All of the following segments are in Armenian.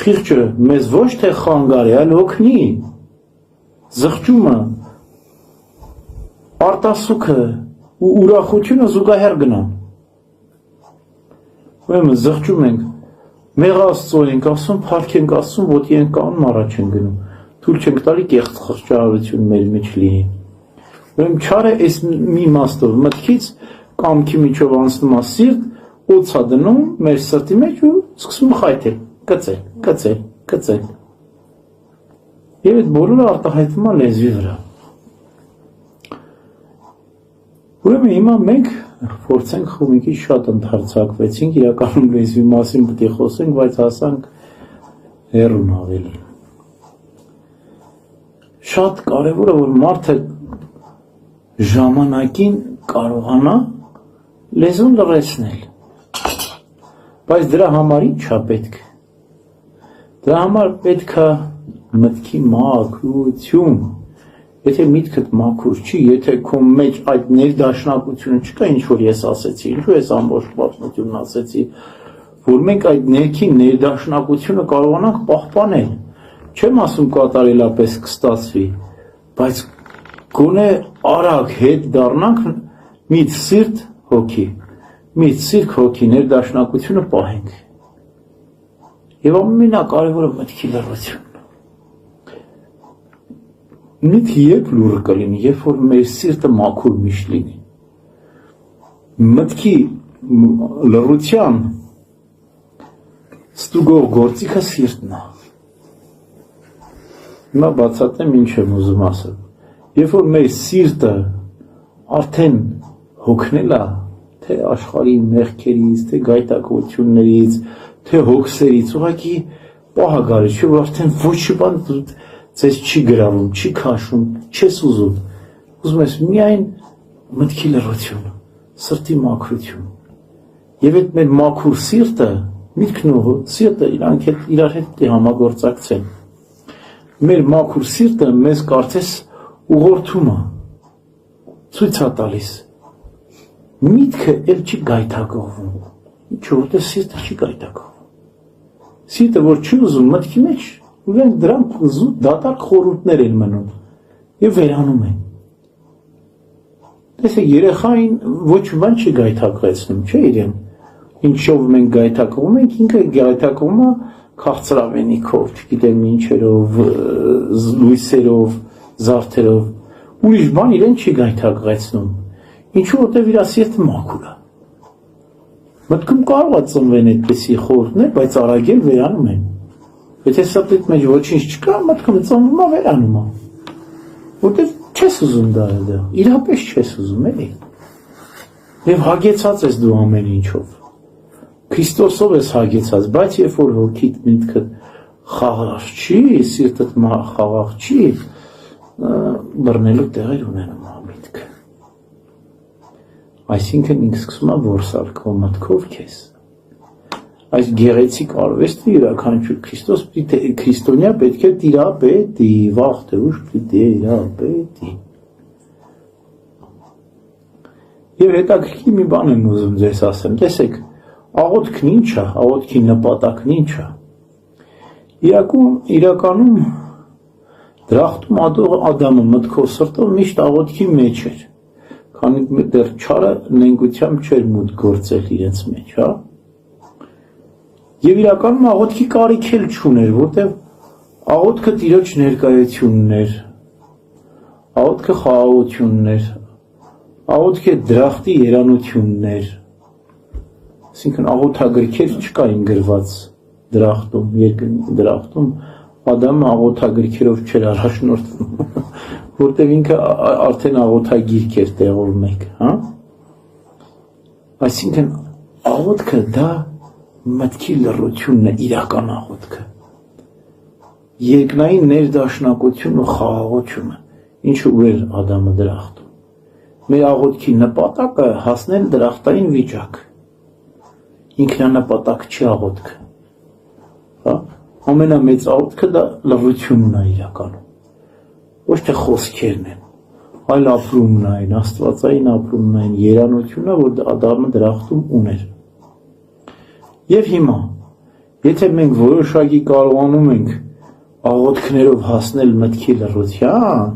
Խիղճը մեզ ոչ թե խանգարի, այլ օգնի, զղջումը, արտասուքը ու ուրախությունը զուգահեռ գնան։ Ուրեմն զղջում ենք, մեղա Աստծո ենք ասում, փառք ենք ասում, ոտի ենք կանում, առաջ ենք գնում։ Թույլ չենք տալի կեղծ խղճահարություն մեր մեջ լինի։ Ուրեմն չարը այս մի իմաստով մտքից կամքի միջով անցնում է սիրտ, օծա դնում մեր սրտի մեջ ու սկսում խայթել, կծել։ Եվ այդ բոլորը արտահայտվում է լեզվի վրա։ Ուրեմն հիմա մենք փորձենք մի քիչ շատ ընդարձակվեցինք, իրականում լեզվի մասին պետք է խոսենք, բայց հասանք հեռուն ավելի։ Շատ կարևոր է, որ մարդը ժամանակին կարողանա լեզուն լրացնել։ Բայց դրա համար ի՞նչ է պետք։ Դրա համար պետք է մտքի մաքրություն։ Եթե միտքդ մաքուր չի, եթե քո մեջ այդ ներդաշնակությունը չկա, ինչ որ ես ասեցի, ինչու ես ամբողջ պատմությունն ասեցի, որ մենք այդ ներքին ներդաշնակությունը կարողանանք պահպանել։ Չեմ ասում կատարելապես կստացվի, բայց գոնե արագ հետ դառնանք միտ սիրտ հոգի ներդաշնակությունը պահենք։ Եվ ամենակարևորը մտքի լրացումն է։ Միտքը երբ լուռ կլինի, երբ որ մեր սիրտը մաքուր միշտ լինի։ Մտքի լռության ստուգող գործիքը սիրտն է։ Հիմա բացատրեմ ինչ եմ ուզում ասել։ Երբ որ մեր սիրտը արդեն հոգնել է, թե աշխարհի մեղքերից, թե գայթակղություններից, թե հոգսերից, ուղղակի պահ գալիս, որ արդեն ոչ մի բան ձեզ չի գրավում, չի քաշում, չես ուզում։ Ուզում ես միայն մտքի լռություն, սրտի մաքրություն։ Եվ այդ մեր մաքուր սիրտը, միտքն ու սիրտը իրար հետ համագործակցեն։ Մեր մաքուր սիրտը մեզ կարծես ուղղորդում է, ցույց է տալիս։ Միտքը էլ չի գայթակղվում, որտեղ սիրտը չի գայթակղվում։ Սիրտը որ չի ուզում մտքի մեջ, ուրեմն դրանք զուտ դատարկ խորհուրդներ են մնում եւ վերանում են։ Տեսեք, երեխային ոչ մի բան չի գայթակղեցնում, չէ՞ իրեն։ Ինչով մենք գայթակղում ենք, ինքը գայթակղում է քաղցրավենիքով, չգիտեմ ինչերով, լույսերով, զարդերով, ուրիշ բան իրեն չի գայթակղեցնում։ Ինչու որտեղ իր սիրտը մաքուր է։ Մտքում կարող է ծնվեն այդպիսի խորհուրդներ, բայց արագել վերանում են։ Եթե սրտիդ մեջ ոչինչ չկա, մտքում ծնվում է, վերանում է։ Որտեղ չես ուզում դա, իրապես չես ուզում, էլի։ Եվ հագեցած ես դու ամեն ինչով։ Քրիստոսով ես հագեցած, բայց երբ որ հոգիդ միտքդ խաղաղ չի, սիրտդ խաղաղ չի, բռնելու տեղեր ունենում է միտքը։ Այսինքն ինքը սկսում է որսալ քո մտքով քեզ։ Այս գեղեցիկ արվեստը յուրաքանչյուր քրիստոնյա պետք է տիրապետի, վաղ թե ուշ պիտի տիրապետի։ Եվ հետաքրքիր մի բան եմ ուզում ձեզ ասեմ, տեսեք, աղոթքն ինչ է, աղոթքի նպատակն ինչ է։ Իրականում դրախտում Ադամը մտքով սրտով միշտ աղոթքի մեջ էր, քանի դեռ չարը նենգությամբ չէր մուտք գործել իրենց մեջ, հա։ Եվ իրականում աղոթքի կարիք էլ չուներ, որտեղ աղոթքը Տիրոջ ներկայությունն էր, աղոթքը խաղաղությունն էր, աղոթքը դրախտի երանությունն էր, այսինքն աղոթագրքեր չկային գրված դրախտում, երկրի դրախտում, Ադամը աղոթագրքերով չէր առաջնորդվում, որտեղ ինքը արդեն աղոթագիրք էր տեղով մեկ, հա։ Այսինքն աղոթքը դա մտքի լռությունն է, իրական աղոթքը։ Երկնային ներդաշնակությունն ու խաղաղությունը, ինչու էր Ադամը դրախտում։ Մեր աղոթքի նպատակը հասնել դրախտային վիճակ։ Ինքնանպատակ չի աղոթքը։ Հա։ Ամենամեծ աղոթքը դա լռությունն է իրականում։ Ոչ թե խոսքերն են, այլ ապրումն այն, աստվածային ապրումն այն, երանությունն է, որ Ադամը դրախտում ուներ։ Եվ հիմա, Եթե մենք որոշակի կարողանում ենք աղոթքներով հասնել մտքի լռության,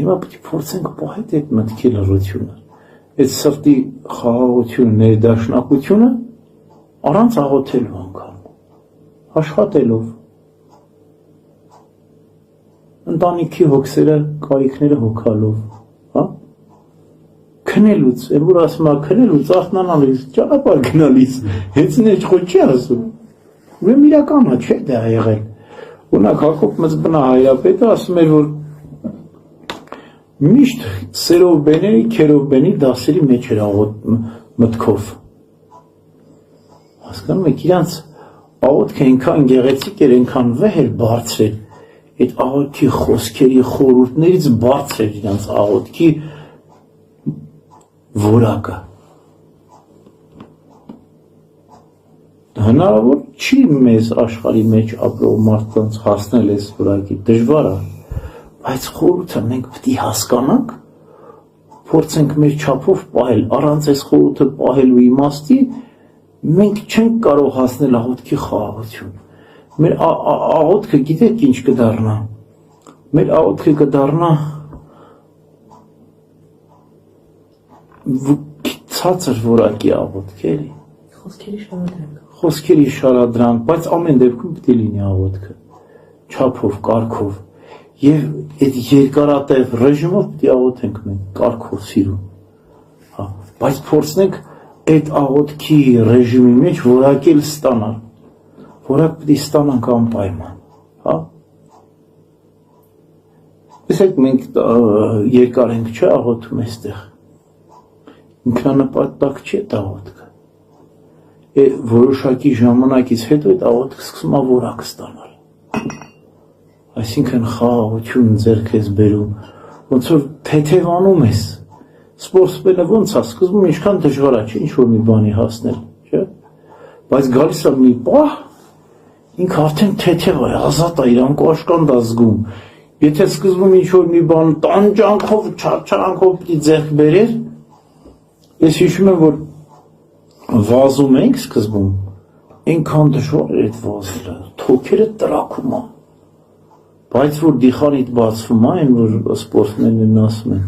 հիմա պետք է փորձենք պահել այդ մտքի լռությունը, այդ սրտի խաղաղությունը, ներդաշնակությունը առանց աղոթելու անգամ, աշխատելով, ընտանիքի հոգսերը, կարիքները հոգալով, հա? Քնելուց, այն որ ասում է քնելուց, արթնանալիս, ճանապարհ գնալիս, հեծին ոչ չի ասում, ուրեմն իրականը չէ դա եղել, օրինակ Հակոբ Մզբնա հայրապետը ասում էր, որ միշտ սերով բեների, քերով բենի դասերի մեջ էր մտքով, հասկանում եք, իրանց աղոթքը այնքան գեղեցիկ էր, այնքան վեհ էր, բարձր էր, այդ աղոթքի խոսքերի խորհուրդներից բարձր էր իրանց աղոթքի որակը։ Հնարավոր չի մեզ աշխարհի մեջ ապրող մարդկանց հասնել այս որակի, դժվար է, բայց խորհուրդը մենք պետք է հասկանանք, փորձենք մեր չափով պահել, առանց այս խորհուրդը պահելու իմաստի, մենք չենք կարող հասնել աղոթքի խաղաղություն։ Մեր աղոթքը գիտեք ինչ կդառնա։ Մեր աղոթքը կդառնա ցածր որակի աղոթք էլի։ Խոսքերի շարադրանք, բայց ամեն դեպքում պետք է լինի աղոթքը։ Չափով, կարգով։ Եվ այդ երկարատև ռեժիմով պետք է աղոթենք մենք, կարգով, սիրուն։ Հա, բայց փորձենք այդ աղոթքի ռեժիմի մեջ որակել ստանալ։ Որակ պետք է ստանանք անպայման, հա։ Տեսեք, մենք երկար ենք չէ աղոթում այստեղ։ Ինքնանպատակ չի այդ աղոթքը։ Որոշակի ժամանակից հետո այդ աղոթքը սկսում է որակ ստանալ։ Այսինքն խաղաղություն ձեռք ես բերում, ոնց որ թեթևանում ես։ Սպորտսմենը ոնց է, սկզբում ինչքան դժվար է, ինչ որ մի բանի հասնել, չէ՞։ Բայց գալիս է մի պահ, ինքը արդեն թեթև է, ազատ է, իրան կաշկանդ է զգում։ Եթե սկզբում ինչ որ մի բան տանջանքով, չարչարանքով պիտի ձեռք բերեր, ես հիշում եմ, որ վազում ենք սկզբում, այնքան դժվար էր այդ վազելը, թոքերը տրակում է, բայց որ դիխանիդ բացվում է, այն որ սպորտսմեններն ասում են,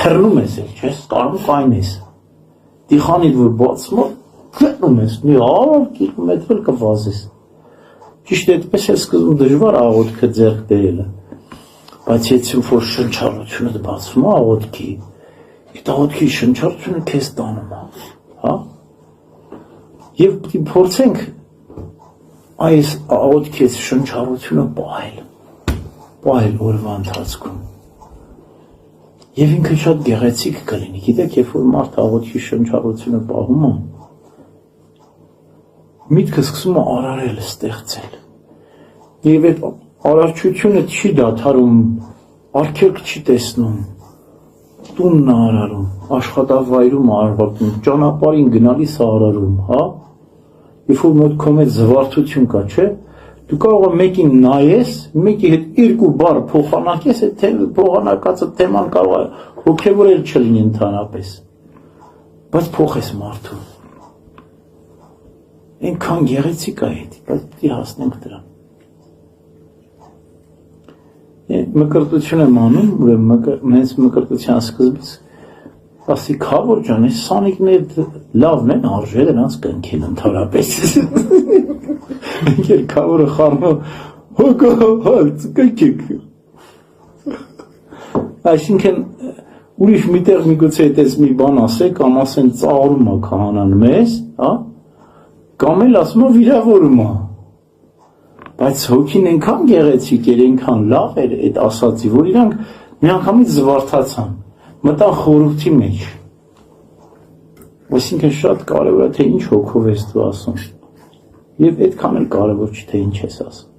թռնում ես էլ, չես կարում կայն ես, դիխանիդ որ բացվում է, գտնում ես, մի 100 կիլոմետր կվազես, ճիշտ այդպես է սկզբում դժվար աղոթքը ձեռք բերելը, բայց եթե որ շնչառությունը բացվում է աղոթքի, այդ աղոթքի շնչառությունը քեզ տանում է, հա? Եվ պետք է փորձենք այս աղոթքի շնչառությունը պահել օրվա ընթացքում։ Եվ ինքը շատ գեղեցիկ կլինի, գիտեք, երբ որ մարդ աղոթքի շնչառությունը պահում է, միտքը սկսում է արարել, ստեղծել։ Եվ այդ արարչությունը չի դադարում, արգելք չի տեսնում, տունն է արարում, աշխատավայրում է արարում, ճանապարհին գնալիս է արարում, հա։ Երբ որ մոտ քո մեջ զվարթություն կա, չէ՞, դու կարող ես մեկին նայես, մեկի հետ երկու բառ փոխանակես, այդ փոխանակածը թեման կարող է հոգևորել չլինի ընդհանրապես, բայց փոխես մարդու։ Այնքան գեղեցիկ է այդ, բայց պետք է հասնենք դրան։ Մկրտություն եմ անում, ուրեմն հենց մկրտության սկզբից ասի Քավոր ջան, այս սանիկները լավն են, արժե դրանց կնքել ընդհանրապես։ Մենք էլ Քավորը խառնում, հոգ, կնքեք։ Այսինքն ուրիշ միտեղ միգուցե այդպես մի բան ասե, կամ ասեն ծաղրում է քահանան մեզ, հա, կամ էլ ասում է վիրավորում է։ Բայց հոգին այնքան գեղեցիկ էր, այնքան լավ էր այդ ասածի, որ իրանք միանգամից զվարթացան, մտան խորհրդի մեջ։ Այսինքն շատ կարևոր է, թե ինչ հոգով ես դու ասում։ Եվ այդքան էլ կարևոր չի, թե ինչ ես ասում։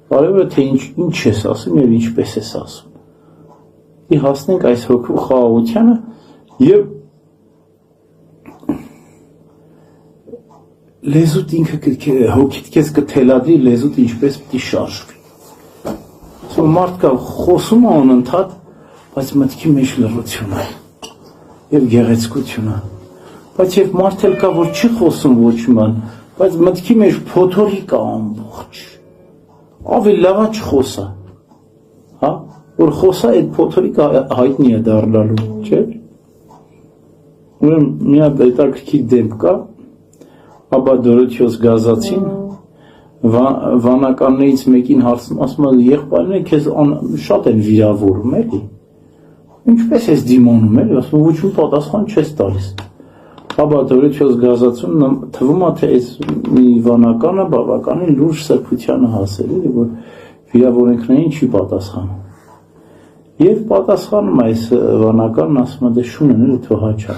Կարևորը թե ինչ ես ասում եւ ինչպես ես ասում։ Ի հասնենք այս հոգու խաղաղությանը եւ լեզուտ ինքը հոգիդ քեզ կթելադրի լեզուտ ինչպես պիտի շարժվի։ Սա մարդկա խոսում է անընդհատ, բայց մտքի մեջ լռություն է եւ գեղեցկություն է։ բայց եւ մարդ էլ կա, որ չի խոսում ոչ ման, բայց մտքի մեջ փոթորիկ կա ամբողջ։ Ավելի լավ է չխոսա, հա, որ խոսա այդ փոթորիկը հայտնի է դառնալու, չէ՞։ Ուրեմն մի հատ հետաքրքիր դեպք կա, Աբա Դորոթեոս Գազացին վանականներից մեկին հարցնում, ասում է եղբայրն է քեզ շատ են վիրավորում էլի։ Ինչպես ես դիմանում էլի, ասում ոչ մի պատասխան չես տալիս։ Աբա Դորոթեոս Գազացուն թվում է թե այս մի վանականը բավականին լուրջ սրբությանը հասել էլի, որ վիրավորենքներին չի պատասխանում։ Եվ պատասխանում այս վանականն ասում է դե շունեն էլի թո հաչա։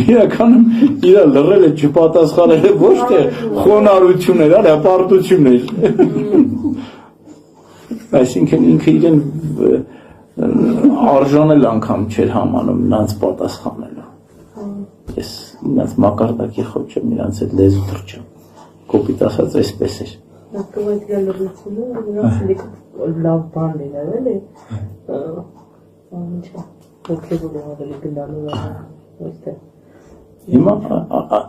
Իրականում իրա լռել է չպատասխանել է ոչ թե խոնարհություն էր, այլ հպարտություն էր։ Այսինքն ինքը իրեն արժանել անգամ չէր համանում նրանց պատասխանելու։ Ես նրանց մակարդակի խոչ եմ, նրանց այդ լեզու թռչեմ։ Կոպիտ ասած այսպես էր։ Այդ լռությունը նրանց լավ բան էր, էլի։ Ինչ հոգևոր ավելի գնալու է։ Հիմա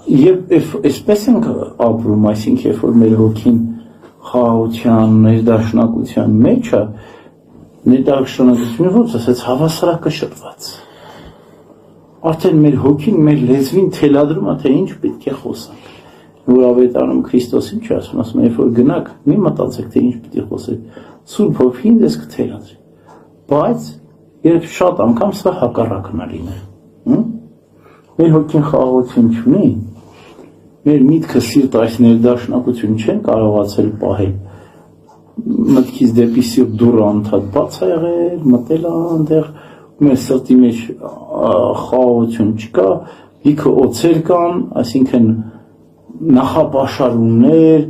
եւ այսպես ենք ապրում, այսինքն երբ որ մեր հոգին խաղաղության, ներդաշնակության մեջ է, ներդաշնակությունը ոնց ասած հավասարակշռված։ Արդեն մեր հոգին, մեր լեզվին թելադրում է, թե ինչ պետք է խոսանք։ Որ ավետարանում Քրիստոսին չի ասում, ասում է, երբ որ գնաք, մի մտածեք, թե ինչ պետք է խոսեք։ Սուրբ Հոգին դες կթելադրի։ Բայց երբ շատ անգամ սա հակառակն է լինել։ Մեր հոգին խաղաղություն չունի, մեր միտքը սիրտը այս ներդաշնակություն չեն կարողացել պահել, մտքից դեպի սիրտ դուռը անդադ բաց է եղել, մտել այնտեղ, մեր սրտի մեջ խաղաղություն չկա, լիքը օձեր կան, այսինքն նախապաշարումներ,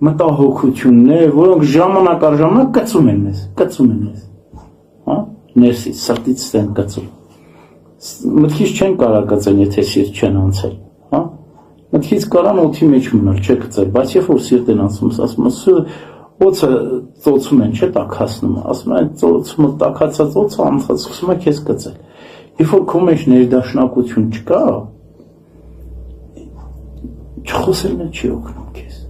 մտահոգություններ, որոնք ժամանակ առ ժամանակ կծում են մեզ, հա, ներսից, սրտից են կծում։ Մտքից չեն կարող կծել, եթե սիրտ չեն անցել, հա, մտքից կարան օդի մեջ մնալ, չէ կծել, բայց երբ որ սիրտ են անցում, ասում է, օձը ծոցում են, չէ տաքացնում, ասում է, ծոցումը տաքացած օձը անցած սկսում է քեզ կծել։ Երբ որ քո մեջ ներդաշնակություն չկա, չխոսելն չի օգնում քեզ։